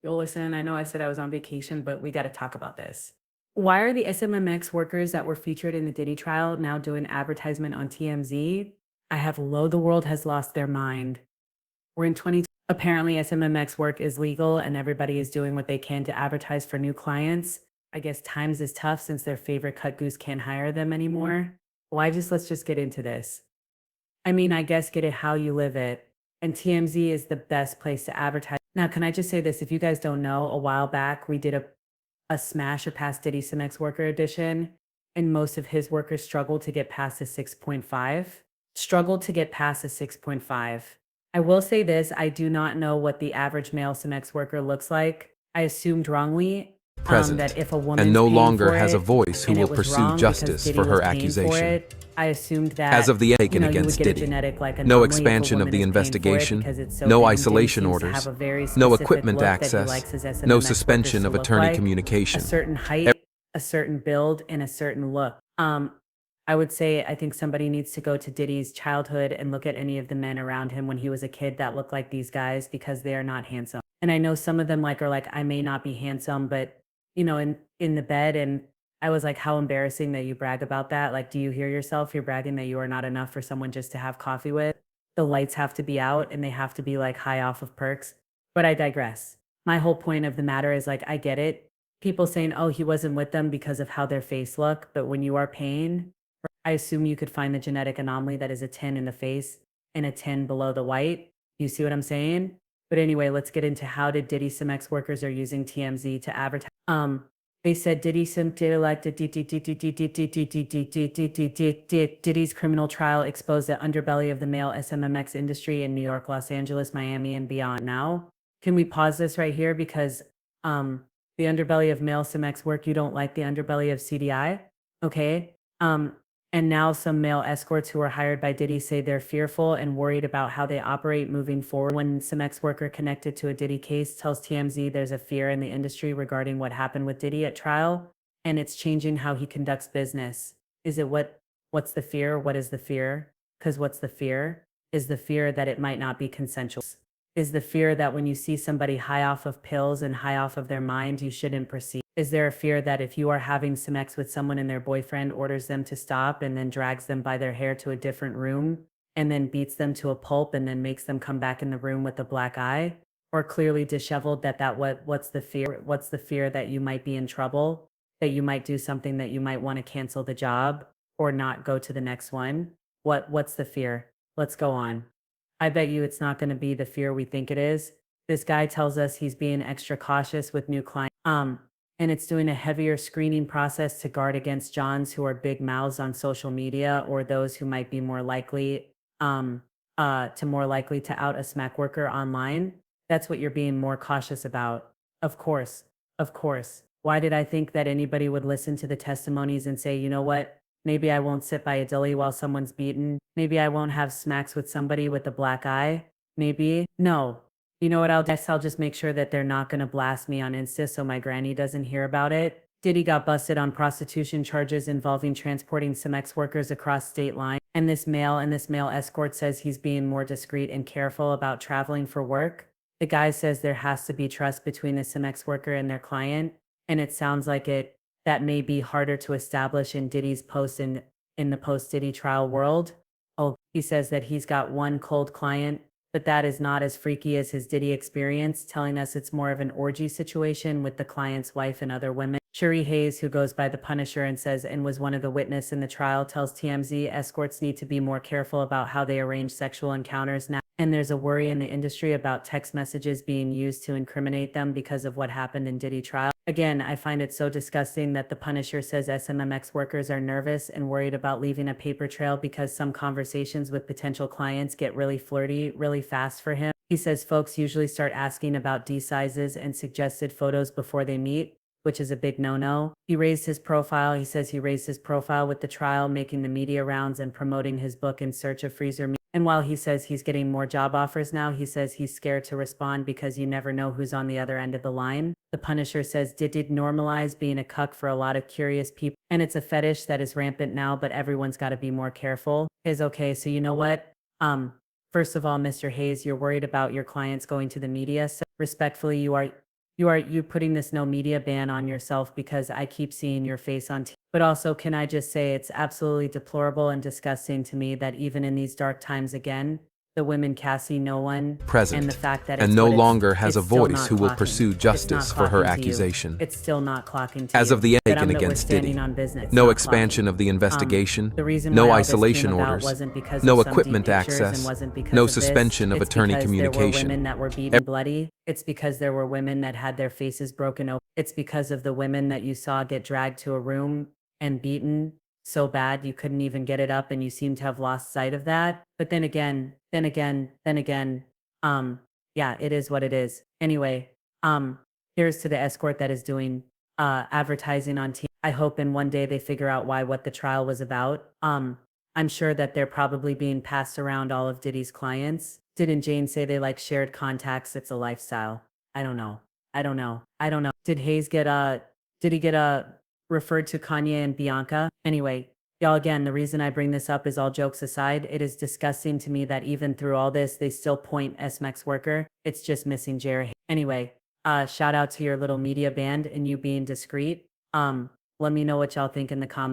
Yo, listen, I know I said I was on vacation, but we got to talk about this. Why are the SMMX workers that were featured in the Diddy trial now doing advertisement on TMZ? I have low, the world has lost their mind. We're in 20. Apparently, SMMX work is legal and everybody is doing what they can to advertise for new clients. I guess times is tough since their favorite cut goose can't hire them anymore. Let's just get into this. I mean, I guess get it how you live it. And TMZ is the best place to advertise. Now, can I just say this? If you guys don't know, a while back we did a smash or past Diddy Smex worker edition, and most of his workers struggled to get past a 6.5. Struggled to get past a 6.5. I will say this, I do not know what the average male Smex worker looks like. I assumed wrongly Present, that if a and woman's no paying longer for has a it voice who and will it was pursue wrong because justice Diddy for her was paying for accusation. it, I assumed As that, of the taken you would against get a Diddy, genetic like no anomaly if a expansion of woman the is paying for it investigation, because it's so no big. Diddy isolation seems to have orders, a very no specific equipment look that he access, likes his no SMMX workers suspension to of look attorney like. A communication. certain height, a certain build, and a certain look. I would say I think somebody needs to go to Diddy's childhood and look at any of the men around him when he was a kid that look like these guys because they are not handsome. And I know some of them like are like, I may not be handsome, but in the bed, and I was like, how embarrassing that you brag about that. Like, do you hear yourself? You're bragging that you are not enough for someone just to have coffee with. The lights have to be out and they have to be like high off of perks. But I digress. My whole point of the matter is like, I get it. People saying, oh, he wasn't with them because of how their face look. But when you are paying, I assume you could find the genetic anomaly that is a 10 in the face and a 10 below the white. You see what I'm saying? But anyway, let's get into how did Diddy some ex workers are using TMZ to advertise. They said Diddy simply elected Diddy's criminal trial exposed the underbelly of the male SMMX industry in New York, Los Angeles, Miami, and beyond. Now, can we pause this right here because the underbelly of male SMX work, you don't like the underbelly of CDI, okay? And now some male escorts who are hired by Diddy say they're fearful and worried about how they operate moving forward. When some ex-worker connected to a Diddy case tells TMZ there's a fear in the industry regarding what happened with Diddy at trial, and it's changing how he conducts business. Is it what's the fear? What is the fear? Because what's the fear? Is the fear that it might not be consensual. Is the fear that when you see somebody high off of pills and high off of their mind, you shouldn't proceed? Is there a fear that if you are having sex with someone and their boyfriend orders them to stop and then drags them by their hair to a different room and then beats them to a pulp and then makes them come back in the room with a black eye? Or clearly disheveled what's the fear? What's the fear that you might be in trouble, that you might do something that you might want to cancel the job or not go to the next one? What's the fear? Let's go on. I bet you it's not going to be the fear we think it is. This guy tells us he's being extra cautious with new clients. And it's doing a heavier screening process to guard against Johns who are big mouths on social media or those who might be more likely to out a smack worker online. That's what you're being more cautious about. Of course. Of course. Why did I think that anybody would listen to the testimonies and say, you know what? Maybe I won't sit by a dilly while someone's beaten. Maybe I won't have smacks with somebody with a black eye. Maybe. No. You know what I'll do? I'll just make sure that they're not going to blast me on Insta so my granny doesn't hear about it. Diddy got busted on prostitution charges involving transporting some ex-workers across state lines. And this male escort says he's being more discreet and careful about traveling for work. The guy says there has to be trust between the Semex worker and their client. And it sounds like that may be harder to establish in Diddy's in the post-Diddy trial world. Oh, he says that he's got one cold client, but that is not as freaky as his Diddy experience, telling us it's more of an orgy situation with the client's wife and other women. Shuri Hayes, who goes by the Punisher and was one of the witnesses in the trial, tells TMZ escorts need to be more careful about how they arrange sexual encounters now. And there's a worry in the industry about text messages being used to incriminate them because of what happened in Diddy trial. Again, I find it so disgusting that the Punisher says SMMX workers are nervous and worried about leaving a paper trail because some conversations with potential clients get really flirty really fast for him. He says folks usually start asking about D sizes and suggested photos before they meet, which is a big no-no. He says he raised his profile with the trial, making the media rounds and promoting his book In Search of Freezer Meat. And while he says he's getting more job offers now, he says he's scared to respond because you never know who's on the other end of the line. The Punisher says Diddy normalize being a cuck for a lot of curious people, and it's a fetish that is rampant now, but everyone's got to be more careful. Okay, so you know what? First of all, Mr. Hayes, you're worried about your clients going to the media. So respectfully, You putting this no media ban on yourself because I keep seeing your face on TV. But also, can I just say it's absolutely deplorable and disgusting to me that even in these dark times again, the women casting no one and the Present, fact that and it's no what longer has a it's still voice not who will clocking. pursue It's not justice for her clocking to you. accusation. It's still not clocking to As you. of the That taken we're against standing Diddy, on business. It's no not expansion clocking. of the investigation, The reason no why all this isolation came about orders, wasn't because no of some deep equipment pictures and access, wasn't because no of this. suspension of It's attorney because there were women communication. that were beaten bloody. It's because there were women that had their faces broken open. It's because of the women that you saw get dragged to a room and beaten so bad you couldn't even get it up, and you seem to have lost sight of that. But then again, yeah, it is what it is. Anyway, here's to the escort that is doing advertising on TV. I hope in one day they figure out what the trial was about. I'm sure that they're probably being passed around all of Diddy's clients. Didn't Jane say they like shared contacts? It's a lifestyle. I don't know. I don't know. Did he get referred to Kanye and Bianca? Anyway, y'all, again, the reason I bring this up is, all jokes aside, it is disgusting to me that even through all this, they still point Smex-Worker. It's just missing Jerry. Anyway, shout out to your little media band and you being discreet. Let me know what y'all think in the comments.